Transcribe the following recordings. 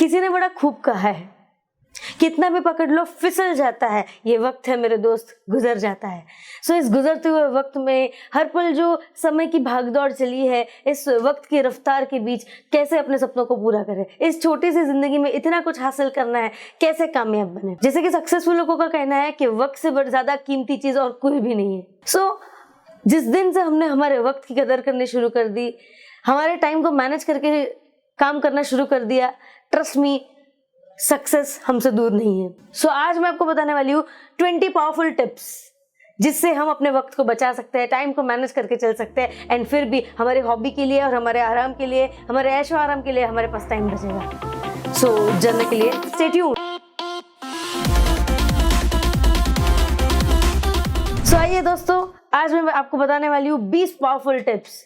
किसी ने बड़ा खूब कहा है, कितना भी पकड़ लो फिसल जाता है, ये वक्त है मेरे दोस्त गुजर जाता है। सो इस गुजरते हुए वक्त में हर पल जो समय की भागदौड़ चली है, इस वक्त की रफ्तार के बीच कैसे अपने सपनों को पूरा करें, इस छोटी सी जिंदगी में इतना कुछ हासिल करना है, कैसे कामयाब बने। जैसे कि सक्सेसफुल लोगों का कहना है कि वक्त से ज्यादा कीमती चीज और कोई भी नहीं है। सो जिस दिन से हमने हमारे वक्त की कदर करनी शुरू कर दी, हमारे टाइम को मैनेज करके काम करना शुरू कर दिया, ट्रस्ट मी, सक्सेस हमसे दूर नहीं है। सो आज मैं आपको बताने वाली हूँ 20 पावरफुल टिप्स जिससे हम अपने वक्त को बचा सकते हैं, टाइम को मैनेज करके चल सकते हैं, एंड फिर भी हमारे हॉबी के लिए और हमारे आराम के लिए, हमारे ऐशो आराम के लिए हमारे पास टाइम बचेगा। सो जानने के लिए स्टे ट्यून्ड। सो आइए दोस्तों, आज मैं आपको बताने वाली हूँ 20 पावरफुल टिप्स।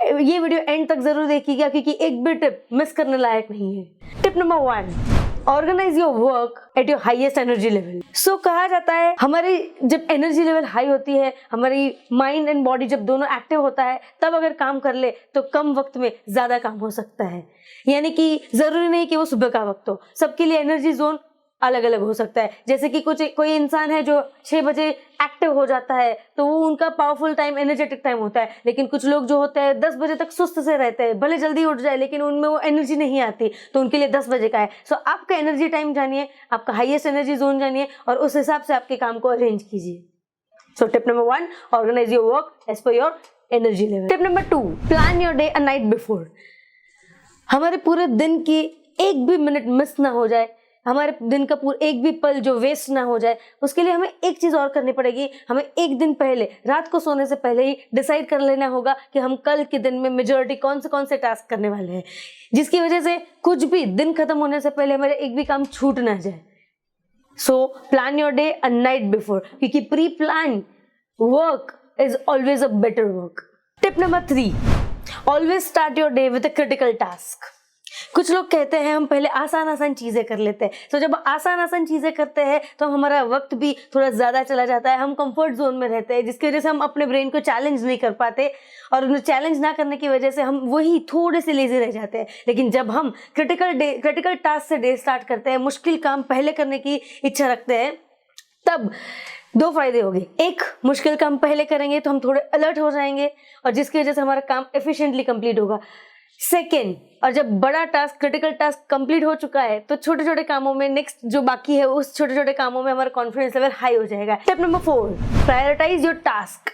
ये वीडियो एंड तक जरूर देखिएगा क्योंकि एक भी टिप मिस करने लायक नहीं है। Tip number 1, organise your work at your highest energy level. So कहा जाता है हमारी जब एनर्जी लेवल हाई होती है, हमारी माइंड एंड बॉडी जब दोनों एक्टिव होता है, तब अगर काम कर ले तो कम वक्त में ज्यादा काम हो सकता है। यानी कि जरूरी नहीं कि वो सुबह का वक्त हो, सबके लिए एनर्जी जोन अलग अलग हो सकता है। जैसे कि कोई इंसान है जो 6 बजे एक्टिव हो जाता है तो वो उनका पावरफुल टाइम, एनर्जेटिक टाइम होता है। लेकिन कुछ लोग जो होते हैं 10 बजे तक सुस्त से रहते हैं, भले जल्दी उठ जाए लेकिन उनमें वो एनर्जी नहीं आती, तो उनके लिए 10 बजे का है। सो आपका एनर्जी टाइम जानिए, आपका हाईएस्ट एनर्जी जोन जानिए और उस हिसाब से आपके काम को अरेंज कीजिए। So tip number 1, organise your work as per your energy level. Tip number 2, plan your day a night before. हमारे पूरे दिन की एक भी मिनट मिस ना हो जाए, हमारे दिन का पूरा एक भी पल जो वेस्ट ना हो जाए, उसके लिए हमें एक चीज और करनी पड़ेगी। हमें एक दिन पहले, रात को सोने से पहले ही डिसाइड कर लेना होगा कि हम कल के दिन में मेजॉरिटी कौन से टास्क करने वाले हैं, जिसकी वजह से कुछ भी दिन खत्म होने से पहले हमारे एक भी काम छूट ना जाए। So plan your day a night before, क्योंकि pre plan work is always a better work. Tip number 3, always start your day with a critical task. कुछ लोग कहते हैं हम पहले आसान चीजें कर लेते हैं। तो जब आसान चीजें करते हैं तो हमारा वक्त भी थोड़ा ज्यादा चला जाता है, हम कंफर्ट जोन में रहते हैं, जिसकी वजह से हम अपने ब्रेन को चैलेंज नहीं कर पाते और उन्हें चैलेंज ना करने की वजह से हम वही थोड़े से लेजी रह जाते हैं। लेकिन जब हम क्रिटिकल टास्क से डे स्टार्ट करते हैं, मुश्किल काम पहले करने की इच्छा रखते हैं, तब 2 फायदे होंगे। एक, मुश्किल काम पहले करेंगे तो हम थोड़े अलर्ट हो जाएंगे और जिसकी वजह से हमारा काम एफिशिएंटली कंप्लीट होगा। सेकेंड, और जब बड़ा टास्क, क्रिटिकल टास्क कंप्लीट हो चुका है तो छोटे छोटे कामों में, नेक्स्ट जो बाकी है उस छोटे छोटे कामों में हमारा कॉन्फिडेंस लेवल हाई हो जाएगा। Step number 4, prioritise your task.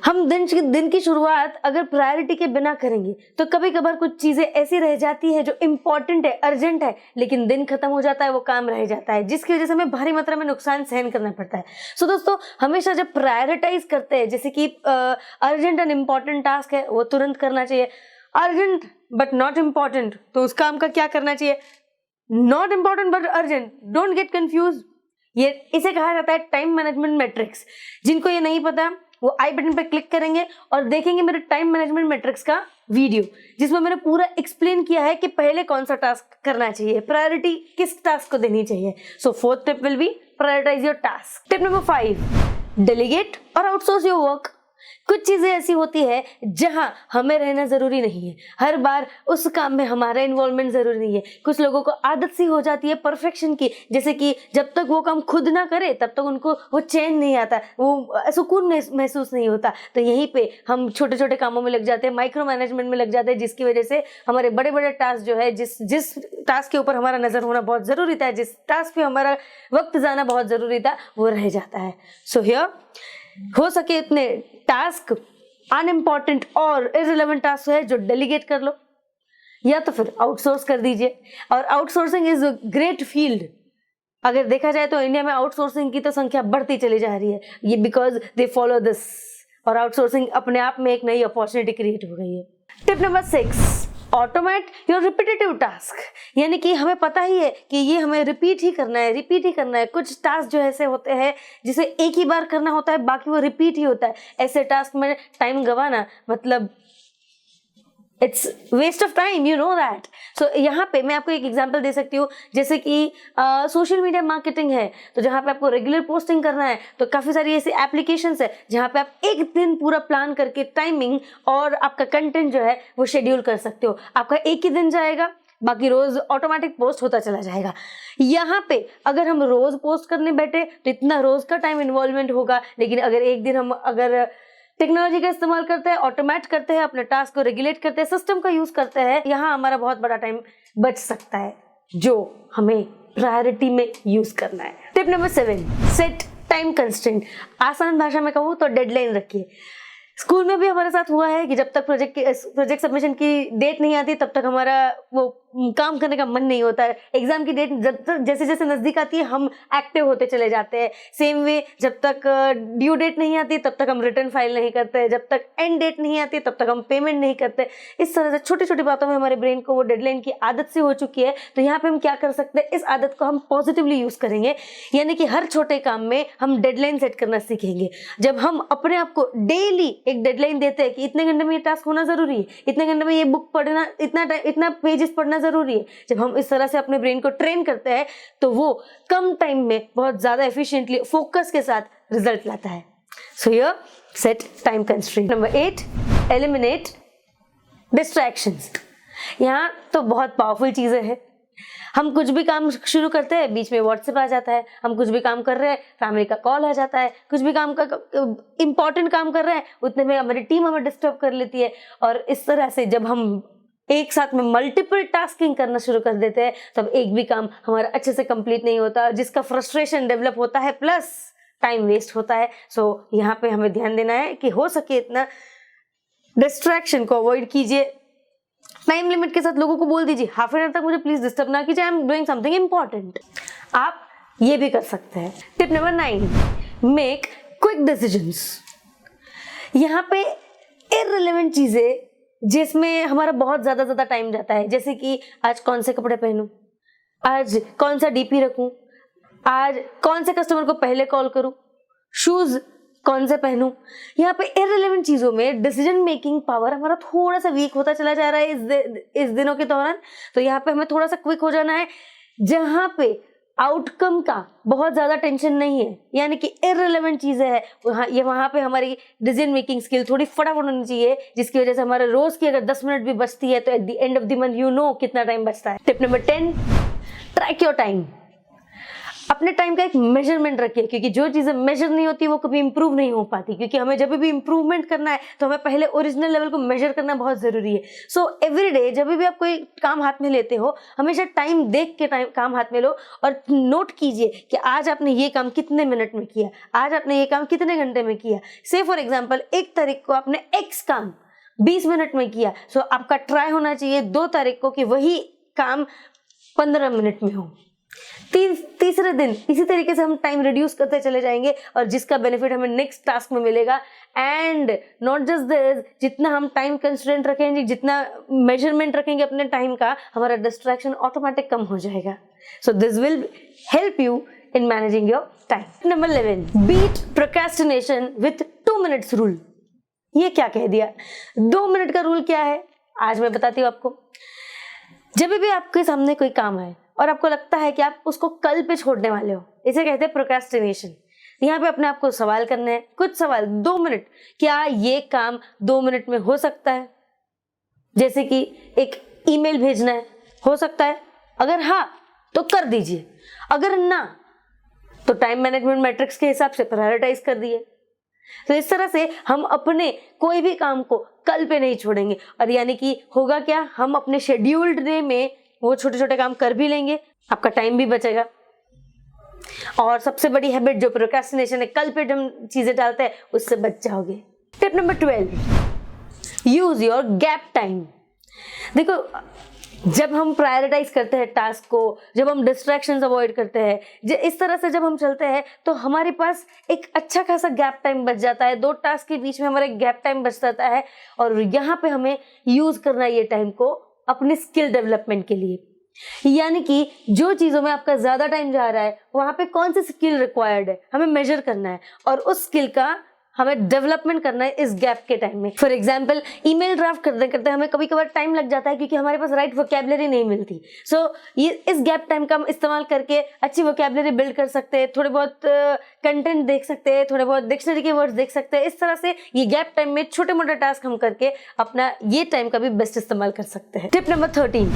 हम दिन की शुरुआत अगर प्रायोरिटी के बिना करेंगे तो कभी कभार कुछ चीजें ऐसी रह जाती है जो इंपॉर्टेंट है, अर्जेंट है, लेकिन दिन खत्म हो जाता है, वो काम रह जाता है, जिसकी वजह से हमें भारी मात्रा में नुकसान सहन करना पड़ता है। सो दोस्तों, हमेशा जब प्रायोरिटाइज करते हैं, जैसे कि अर्जेंट एंड इम्पॉर्टेंट टास्क है वो तुरंत करना चाहिए। अर्जेंट बट नॉट इम्पॉर्टेंट, तो उस काम का क्या करना चाहिए? Not important but urgent, don't get confuse. ये इसे कहा जाता है टाइम मैनेजमेंट मैट्रिक्स। जिनको ये नहीं पता वो आई बटन पर क्लिक करेंगे और देखेंगे मेरे टाइम मैनेजमेंट मैट्रिक्स का वीडियो, जिसमें मैंने पूरा एक्सप्लेन किया है कि पहले कौन सा टास्क करना चाहिए, प्रायोरिटी किस टास्क को देनी चाहिए। So 4th tip will be prioritise your task. Tip number 5, delegate और आउटसोर्स योर वर्क। कुछ चीजें ऐसी होती है जहां हमें रहना जरूरी नहीं है, हर बार उस काम में हमारा इन्वॉल्वमेंट जरूरी नहीं है। कुछ लोगों को आदत सी हो जाती है परफेक्शन की, जैसे कि जब तक वो काम खुद ना करे तब तक उनको वो चैन नहीं आता, वो सुकून महसूस नहीं होता। तो यहीं पे हम छोटे छोटे कामों में लग जाते हैं, माइक्रो मैनेजमेंट में लग जाते हैं, जिसकी वजह से हमारे बड़े बड़े टास्क जो है, जिस टास्क के ऊपर हमारा नजर होना बहुत जरूरी था, जिस टास्क पे हमारा वक्त जाना बहुत जरूरी था, वो रह जाता है। सो हियर, हो सके इतने टास्क, अनइम्पॉर्टेंट और इररिलेवेंट टास्क है जो डेलीगेट कर लो या तो फिर आउटसोर्स कर दीजिए। और outsourcing is a great field. अगर देखा जाए तो इंडिया में आउटसोर्सिंग की तो संख्या बढ़ती चली जा रही है, ये बिकॉज दे फॉलो दिस, और आउटसोर्सिंग अपने आप में एक नई अपॉर्चुनिटी क्रिएट हो गई है। Tip number 6, automate your repetitive task. यानी कि हमें पता ही है कि ये हमें रिपीट ही करना है। कुछ टास्क जो ऐसे होते हैं जिसे एक ही बार करना होता है, बाकी वो रिपीट ही होता है। ऐसे टास्क में टाइम गवाना मतलब it's waste of time, you know that. So यहाँ पे मैं आपको एक एग्जांपल दे सकती हूँ, जैसे कि सोशल मीडिया मार्केटिंग है, तो जहाँ पे आपको रेगुलर पोस्टिंग करना है तो काफ़ी सारी ऐसी एप्लीकेशंस है जहाँ पे आप एक दिन पूरा प्लान करके टाइमिंग और आपका कंटेंट जो है वो शेड्यूल कर सकते हो। आपका एक ही दिन जाएगा, बाकी रोज ऑटोमेटिक पोस्ट होता चला जाएगा। यहाँ पे अगर हम रोज पोस्ट करने बैठे तो इतना रोज का टाइम इन्वॉल्वमेंट होगा, लेकिन अगर एक दिन हम अगर टेक्नोलॉजी का इस्तेमाल करते हैं, ऑटोमेट करते हैं, अपने टास्क को रेगुलेट करते हैं, सिस्टम का यूज करते हैं, यहाँ हमारा बहुत बड़ा टाइम बच सकता है जो हमें प्रायोरिटी में यूज करना है। Tip number 7, set time constraint. आसान भाषा में कहूँ तो डेडलाइन रखिए। स्कूल में भी हमारे साथ हुआ है कि जब तक प्रोजेक्ट सबमिशन की डेट नहीं आती तब तक हमारा वो काम करने का मन नहीं होता है। एग्जाम की डेट जब तक जैसे जैसे नजदीक आती है हम एक्टिव होते चले जाते हैं। सेम वे जब तक ड्यू डेट नहीं आती तब तक हम रिटर्न फाइल नहीं करते, जब तक एंड डेट नहीं आती तब तक हम पेमेंट नहीं करते। इस तरह से छोटी छोटी बातों में हमारे ब्रेन को वो डेडलाइन की आदत से हो चुकी है। तो यहाँ पे हम क्या कर सकते हैं, इस आदत को हम पॉजिटिवली यूज करेंगे, यानी कि हर छोटे काम में हम डेडलाइन सेट करना सीखेंगे। जब हम अपने आप को डेली एक डेडलाइन देते हैं कि इतने घंटे में ये टास्क होना जरूरी है, इतने घंटे में ये बुक पढ़ना, इतना पेजेस पढ़ना जरूरी है, जब हम इस तरह से अपने ब्रेन को ट्रेन करते हैं तो वो कम टाइम में बहुत ज्यादा एफिशिएंटली फोकस के साथ रिजल्ट लाता है। So here set time constraint. Number 8, eliminate distractions. यहाँ तो बहुत पावरफुल चीजें हैं। हम कुछ भी काम शुरू करते हैं, बीच में व्हाट्सएप आ जाता है, हम कुछ भी काम कर रहे हैं, फैमिली का कॉल आ जाता है, कुछ भी काम का इंपॉर्टेंट काम कर रहे हैं उतने में हमारी टीम हमें डिस्टर्ब कर लेती है। और इस तरह से जब हम एक साथ में मल्टीपल टास्किंग करना शुरू कर देते हैं तब एक भी काम हमारा अच्छे से कंप्लीट नहीं होता, जिसका फ्रस्ट्रेशन डेवलप होता है प्लस टाइम वेस्ट होता है। सो यहाँ पे हमें ध्यान देना है कि हो सके इतना डिस्ट्रैक्शन को अवॉइड कीजिए। टाइम लिमिट के साथ लोगों को बोल दीजिए हाफ एन आवर तक मुझे प्लीज डिस्टर्ब ना कीजिए, I am doing something important. आप ये भी कर सकते हैं। Tip number 9, make quick decisions. यहाँ पे इररिलेवेंट चीजें जिसमें हमारा बहुत ज्यादा टाइम जाता है, जैसे कि आज कौन से कपड़े पहनूं, आज कौन सा डीपी रखूं, आज कौन से कस्टमर को पहले कॉल करूं, शूज कौन से पहनूं। यहाँ पे इररिलेवेंट चीजों में डिसीजन मेकिंग पावर हमारा थोड़ा सा वीक होता चला जा रहा है इस दिनों के दौरान। तो यहाँ पे हमें थोड़ा सा क्विक हो जाना है, जहाँ पे आउटकम का बहुत ज्यादा टेंशन नहीं है, यानी कि इररिलेवेंट चीजें हैं वहां पे हमारी डिसीजन मेकिंग स्किल थोड़ी फटाफट होनी चाहिए, जिसकी वजह से हमारे रोज की अगर 10 मिनट भी बचती है तो eight the end of the month you know कितना टाइम बचता है। Tip number 10, track your time. अपने टाइम का एक मेजरमेंट रखिए, क्योंकि जो चीजें मेजर नहीं होती वो कभी इंप्रूव नहीं हो पाती, क्योंकि हमें जब भी इंप्रूवमेंट करना है तो हमें पहले ओरिजिनल लेवल को मेजर करना बहुत जरूरी है। सो एवरी डे जब भी आप कोई काम हाथ में लेते हो हमेशा टाइम देख के काम हाथ में लो और नोट कीजिए कि आज आपने ये काम कितने मिनट में किया, आज आपने ये काम कितने घंटे में किया। से फॉर एग्जाम्पल 1 तारीख को आपने एक्स काम 20 मिनट में किया, सो आपका ट्राई होना चाहिए 2 तारीख को कि वही काम 15 मिनट में हो। तीसरे दिन इसी तरीके से हम टाइम रिड्यूस करते चले जाएंगे और जिसका बेनिफिट हमें नेक्स्ट टास्क में मिलेगा। एंड नॉट जस्ट दिस, जितना हम टाइम कंस्ट्रेंट रखेंगे, जितना मेजरमेंट रखेंगे अपने टाइम का, हमारा डिस्ट्रैक्शन ऑटोमेटिक कम हो जाएगा। So this will help you in managing your time. Number 11, beat procrastination with 2 minutes rule. ये क्या कह दिया? 2 मिनट का रूल क्या है आज मैं बताती हूँ आपको। जब भी आपके सामने कोई काम आए और आपको लगता है कि आप उसको कल पे छोड़ने वाले हो, इसे कहते हैं प्रोक्रेस्टिनेशन। यहाँ पे अपने आप को सवाल करने हैं, कुछ सवाल। 2 मिनट, क्या ये काम 2 मिनट में हो सकता है? जैसे कि एक ईमेल भेजना है, हो सकता है? अगर हाँ तो कर दीजिए, अगर ना तो टाइम मैनेजमेंट मैट्रिक्स के हिसाब से प्रायोरिटाइज कर दिए। तो इस तरह से हम अपने कोई भी काम को कल पे नहीं छोड़ेंगे, और यानी कि होगा क्या, हम अपने शेड्यूल्ड डे में वो छोटे छोटे काम कर भी लेंगे, आपका टाइम भी बचेगा। और सबसे बड़ी हैबिट जो प्रोक्रेस्टिनेशन है, कल पे हम चीजें डालते हैं, उससे बच जाओगे। Tip number 12, use your gap time. देखो, जब हम प्रायोरिटाइज करते हैं टास्क को, जब हम डिस्ट्रैक्शंस अवॉइड करते हैं, इस तरह से जब हम चलते हैं तो हमारे पास एक अच्छा खासा गैप टाइम बच जाता है। 2 टास्क के बीच में हमारा गैप टाइम बच जाता है, और यहाँ पे हमें यूज करना है ये टाइम को अपने स्किल डेवलपमेंट के लिए। यानी कि जो चीजों में आपका ज्यादा टाइम जा रहा है वहां पे कौन सी स्किल रिक्वायर्ड है, हमें मेजर करना है और उस स्किल का हमें डेवलपमेंट करना है इस गैप के टाइम में। फॉर एग्जाम्पल, ईमेल ड्राफ्ट करते करते हमें कभी कभार टाइम लग जाता है क्योंकि हमारे पास राइट वोकैबुलरी नहीं मिलती। सो ये इस गैप टाइम का हम इस्तेमाल करके अच्छी वोकैबुलरी बिल्ड कर सकते हैं, थोड़े बहुत कंटेंट देख सकते हैं, थोड़े बहुत डिक्शनरी के वर्ड्स देख सकते हैं। इस तरह से ये गैप टाइम में छोटे मोटे टास्क हम करके अपना ये टाइम का भी बेस्ट इस्तेमाल कर सकते हैं। टिप नंबर 13,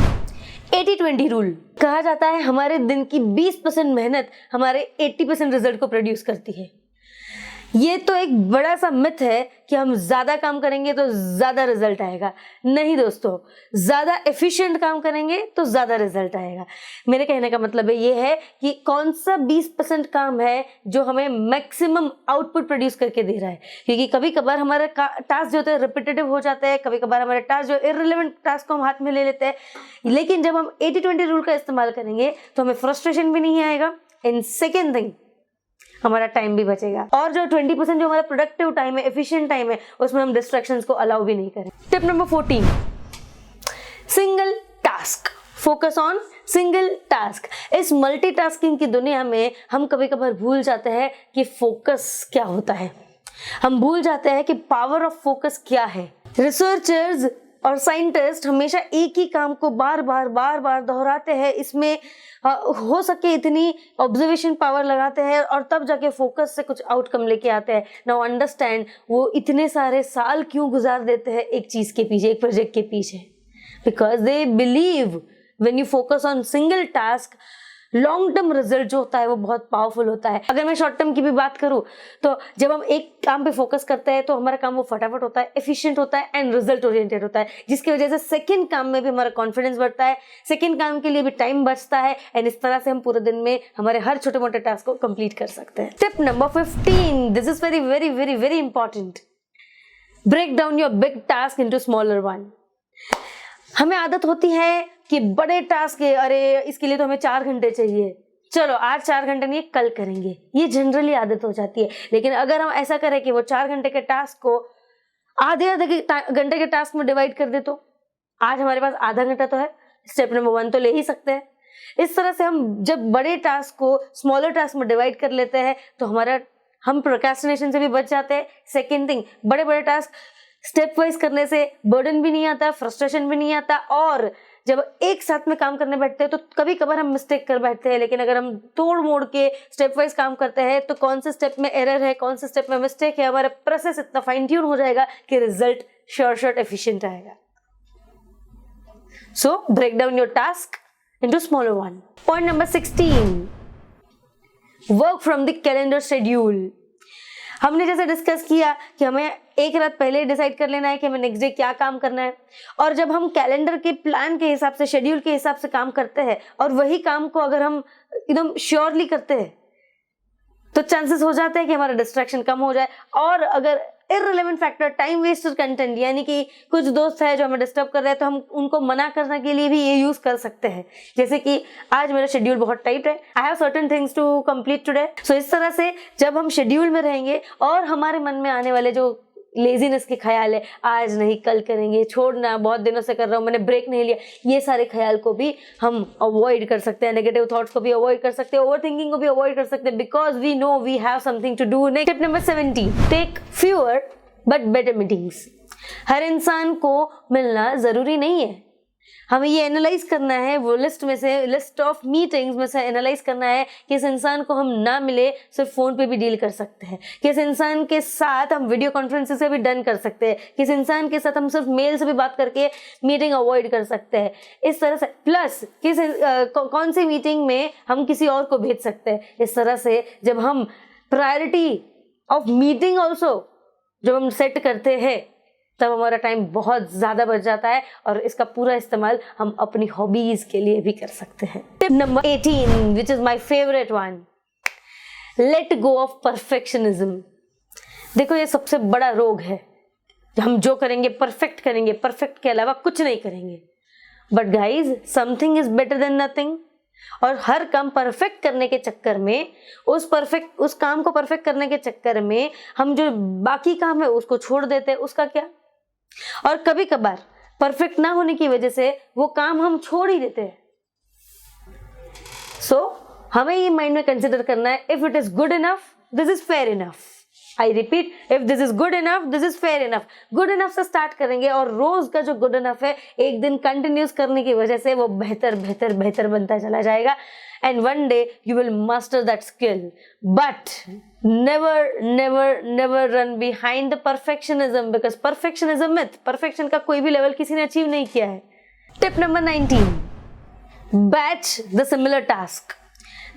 80-20 रूल कहा जाता है हमारे दिन की 20% मेहनत हमारे 80% रिजल्ट को प्रोड्यूस करती है। ये तो एक बड़ा सा मिथ है कि हम ज्यादा काम करेंगे तो ज्यादा रिजल्ट आएगा। नहीं दोस्तों, ज्यादा एफिशिएंट काम करेंगे तो ज्यादा रिजल्ट आएगा। मेरे कहने का मतलब ये है कि कौन सा 20% काम है जो हमें मैक्सिमम आउटपुट प्रोड्यूस करके दे रहा है। क्योंकि कभी कभार हमारे टास्क जो होते हैं रिपीटेटिव हो जाते हैं, कभी कभार हमारे टास्क जो इररिलेवेंट टास्क को हम हाथ में ले लेते हैं। लेकिन जब हम 80-20 रूल का इस्तेमाल करेंगे तो हमें फ्रस्ट्रेशन भी नहीं आएगा, एंड सेकेंड थिंग हमारा टाइम भी बचेगा, और जो 20% जो हमारा प्रोडक्टिव टाइम है, एफिशिएंट टाइम है, उसमें हम डिस्ट्रैक्शंस को अलाउ भी नहीं करें। Tip number 14, single task, focus on single task. इस मल्टीटास्किंग की दुनिया में हम कभी कभार भूल जाते हैं कि फोकस क्या होता है। हम भूल जाते हैं कि पावर ऑफ फोकस क्या है। रिसर्चर्स और साइंटिस्ट हमेशा एक ही काम को बार बार दोहराते हैं, इसमें हो सके इतनी ऑब्जर्वेशन पावर लगाते हैं और तब जाके फोकस से कुछ आउटकम लेके आते हैं। नाउ अंडरस्टैंड वो इतने सारे साल क्यों गुजार देते हैं एक चीज के पीछे, एक प्रोजेक्ट के पीछे। Because they believe when you focus on single task, long term result जो होता है वो बहुत पावरफुल होता है। अगर मैं शॉर्ट टर्म की भी बात करूं तो जब हम एक काम पे फोकस करते हैं तो हमारा काम वो फटाफट होता है, एफिशिएंट होता है एंड रिजल्ट ओरिएंटेड होता है, जिसकी वजह से सेकंड काम में भी हमारा कॉन्फिडेंस बढ़ता है, सेकंड काम के लिए भी टाइम बचता है, एंड इस तरह से हम पूरे दिन में हमारे हर छोटे मोटे टास्क को कंप्लीट कर सकते हैं। Tip number 15, this is very very very very important, break down your big task into smaller one. हमें आदत होती है कि बड़े टास्क है, अरे इसके लिए तो हमें 4 घंटे चाहिए, चलो आज 4 घंटे नहीं कल करेंगे, ये जनरली आदत हो जाती है। लेकिन अगर हम ऐसा करें कि वो 4 घंटे के टास्क को आधे घंटे के टास्क में डिवाइड कर दे, तो आज हमारे पास आधा घंटा तो है, स्टेप नंबर 1 तो ले ही सकते हैं। इस तरह से हम जब बड़े टास्क को स्मॉलर टास्क में डिवाइड कर लेते हैं तो हम प्रोक्रेस्टिनेशन से भी बच जाते हैं। सेकेंड थिंग, बड़े बड़े टास्क स्टेप वाइज करने से बर्डन भी नहीं आता, फ्रस्ट्रेशन भी नहीं आता, और जब एक साथ में काम करने बैठते हैं तो कभी कभार हम मिस्टेक कर बैठते हैं। लेकिन अगर हम तोड़ मोड़ के स्टेप वाइज काम करते हैं तो कौन से स्टेप में एरर है, कौन से स्टेप में मिस्टेक है, हमारा प्रोसेस इतना फाइन ट्यून हो जाएगा कि रिजल्ट शॉर्ट एफिशिएंट आएगा। So break down your task into smaller one. Point number 16, work from the calendar schedule. हमने जैसे डिस्कस किया कि हमें एक रात पहले डिसाइड कर लेना है कि हमें नेक्स्ट डे क्या काम करना है, और जब हम कैलेंडर के प्लान के हिसाब से, शेड्यूल के हिसाब से काम करते हैं और वही काम को अगर हम एकदम श्योरली करते हैं तो चांसेस हो जाते हैं कि हमारा डिस्ट्रैक्शन कम हो जाए। और अगर irrelevant factor, time Wester content, यानी कि कुछ दोस्त है जो हमें डिस्टर्ब कर रहे हैं, तो हम उनको मना करने के लिए भी ये यूज कर सकते हैं। जैसे कि आज मेरा शेड्यूल बहुत टाइट है, I have certain things to complete today. So इस तरह से जब हम शेड्यूल में रहेंगे और हमारे मन में आने वाले जो लेजीनेस के ख्याल है, आज नहीं कल करेंगे, छोड़ना, बहुत दिनों से कर रहा हूँ, मैंने ब्रेक नहीं लिया, ये सारे ख्याल को भी हम अवॉइड कर सकते हैं। नेगेटिव थॉट्स को भी अवॉइड कर सकते हैं, ओवर थिंकिंग को भी अवॉइड कर सकते हैं, because we know we have something to do. Next tip number 17, take fewer but better meetings. हर इंसान को मिलना जरूरी नहीं है, हमें ये एनालाइज करना है, वो लिस्ट ऑफ मीटिंग्स में से एनालाइज करना है कि इस इंसान को हम ना मिले सिर्फ फोन पे भी डील कर सकते हैं, किस इंसान के साथ हम वीडियो कॉन्फ्रेंस से भी डन कर सकते हैं, किस इंसान के साथ हम सिर्फ मेल से भी बात करके मीटिंग अवॉइड कर सकते हैं। इस तरह से प्लस कौन सी मीटिंग में हम किसी और को भेज सकते हैं। इस तरह से जब हम प्रायोरिटी ऑफ मीटिंग ऑल्सो जब हम सेट करते हैं तब हमारा टाइम बहुत ज़्यादा बच जाता है, और इसका पूरा इस्तेमाल हम अपनी हॉबीज के लिए भी कर सकते हैं। Tip number 18, which is my favourite one, let go of perfectionism. देखो ये सबसे बड़ा रोग है, हम जो करेंगे परफेक्ट करेंगे, परफेक्ट के अलावा कुछ नहीं करेंगे। But guys, something is better than nothing. और हर काम परफेक्ट करने के चक्कर में, उस काम को परफेक्ट करने के चक्कर में हम जो बाकी काम है उसको छोड़ देते हैं, उसका क्या। और कभी कभार परफेक्ट ना होने की वजह से वो काम हम छोड़ ही देते हैं। सो हमें ये माइंड में कंसिडर करना है, if it is good enough this is fair enough. I repeat, if this is good enough this is fair enough. Good enough से स्टार्ट करेंगे और रोज का जो गुड इनफ है एक दिन कंटिन्यूस करने की वजह से वो बेहतर बेहतर बेहतर बनता चला जाएगा, and one day you will master that skill. But never run behind the perfectionism, because perfection is a myth. Perfection का कोई भी लेवल किसी ने अचीव नहीं किया है। Tip number 19, batch the similar task.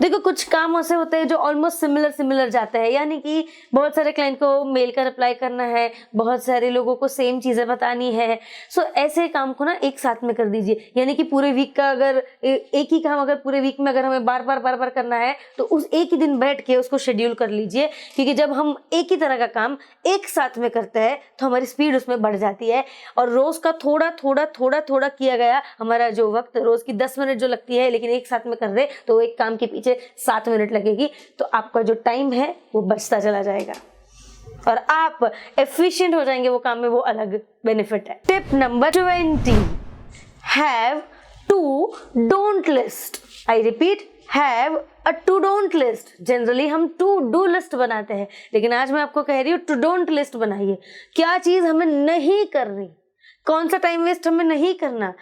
देखो कुछ काम ऐसे होते हैं जो ऑलमोस्ट सिमिलर जाते हैं, यानी कि बहुत सारे क्लाइंट को मेल का रिप्लाई करना है, बहुत सारे लोगों को सेम चीज़ें बतानी है। सो ऐसे काम को ना एक साथ में कर दीजिए, यानी कि पूरे वीक का अगर एक ही काम अगर पूरे वीक में अगर हमें बार बार करना है तो उस एक ही दिन बैठ के उसको शेड्यूल कर लीजिए, क्योंकि जब हम एक ही तरह का काम एक साथ में करते हैं तो हमारी स्पीड उसमें बढ़ जाती है। और रोज़ का थोड़ा किया गया हमारा जो वक्त, रोज़ की 10 मिनट जो लगती है लेकिन एक साथ में कर दे तो एक काम के पीछे 7 मिनट लगेगी, तो आपका जो टाइम है वो बचता चला जाएगा और आप एफिशिएंट हो जाएंगे वो काम में, वो अलग बेनिफिट है। Tip number 20, have to don't list. I repeat, have a to don't list. Generally हम टू डू लिस्ट बनाते हैं, लेकिन आज मैं आपको कह रही हूँ टू डोंट लिस्ट बनाइए। क्या चीज़ हमें नहीं करनी, कौन सा टाइम वेस्ट हमें नहीं करना,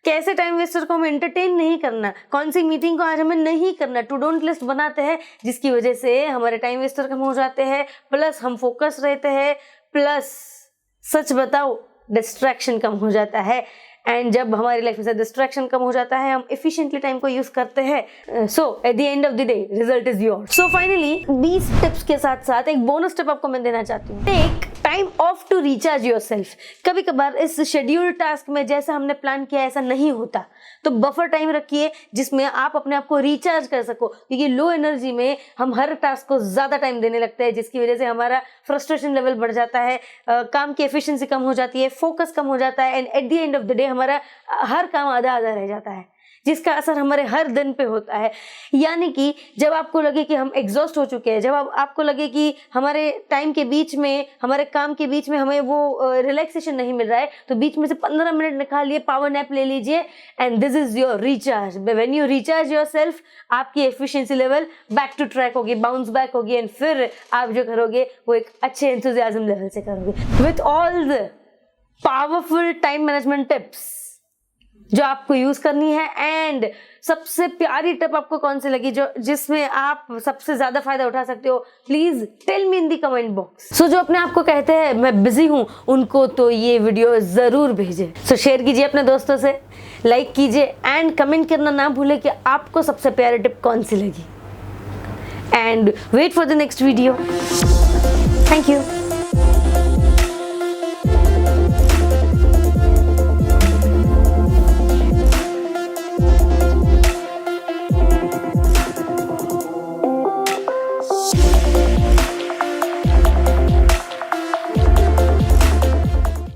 कैसे टाइम वेस्टर को हमें एंटरटेन नहीं करना, कौन सी मीटिंग को आज हमें नहीं करना। टू डोंट लिस्ट बनाते हैं जिसकी वजह से हमारे टाइम वेस्टर कम हो जाते हैं, प्लस हम फोकस रहते हैं, प्लस सच बताओ डिस्ट्रैक्शन कम हो जाता है। एंड जब हमारी लाइफ में से डिस्ट्रैक्शन कम हो जाता है, हम एफिशिएंटली टाइम को यूज करते हैं। So at the end of the day result is yours. So finally 20 tips के साथ साथ एक बोनस टिप आपको मैं देना चाहती हूँ। Take time off to recharge yourself. कभी कभार इस शेड्यूल टास्क में जैसा हमने प्लान किया ऐसा नहीं होता, तो बफर टाइम रखिए जिसमें आप अपने आप को रिचार्ज कर सको, क्योंकि लो एनर्जी में हम हर टास्क को ज्यादा टाइम देने लगते हैं, जिसकी वजह से हमारा फ्रस्ट्रेशन लेवल बढ़ जाता है, काम की एफिशिएंसी कम हो जाती है, फोकस कम हो जाता है, and eight the end of the day हमारा हर काम आधा रह जाता है, जिसका असर हमारे हर दिन पे होता है। यानी कि जब आपको लगे कि हम एग्जॉस्ट हो चुके हैं, जब आपको लगे कि हमारे टाइम के बीच में, हमारे काम के बीच में हमें वो रिलैक्सेशन नहीं मिल रहा है, तो बीच में से 15 मिनट निकालिए, पावर नैप ले लीजिए, and this is your recharge. When you recharge yourself, आपकी efficiency level back to track होगी, बाउंस बैक होगी, एंड फिर आप जो करोगे वो एक अच्छे एंथुसियाज्म लेवल से करोगे with all the powerful time management tips जो आपको यूज करनी है। एंड सबसे प्यारी टिप आपको कौन सी लगी, जो जिसमें आप सबसे ज्यादा फायदा उठा सकते हो, please tell me in the comment box. So जो अपने आप को कहते हैं मैं बिजी हूं, उनको तो ये वीडियो जरूर भेजें। सो शेयर कीजिए अपने दोस्तों से, लाइक कीजिए, एंड कमेंट करना ना भूलें कि आपको सबसे प्यारी टिप कौन सी लगी। And wait for the next video. Thank you.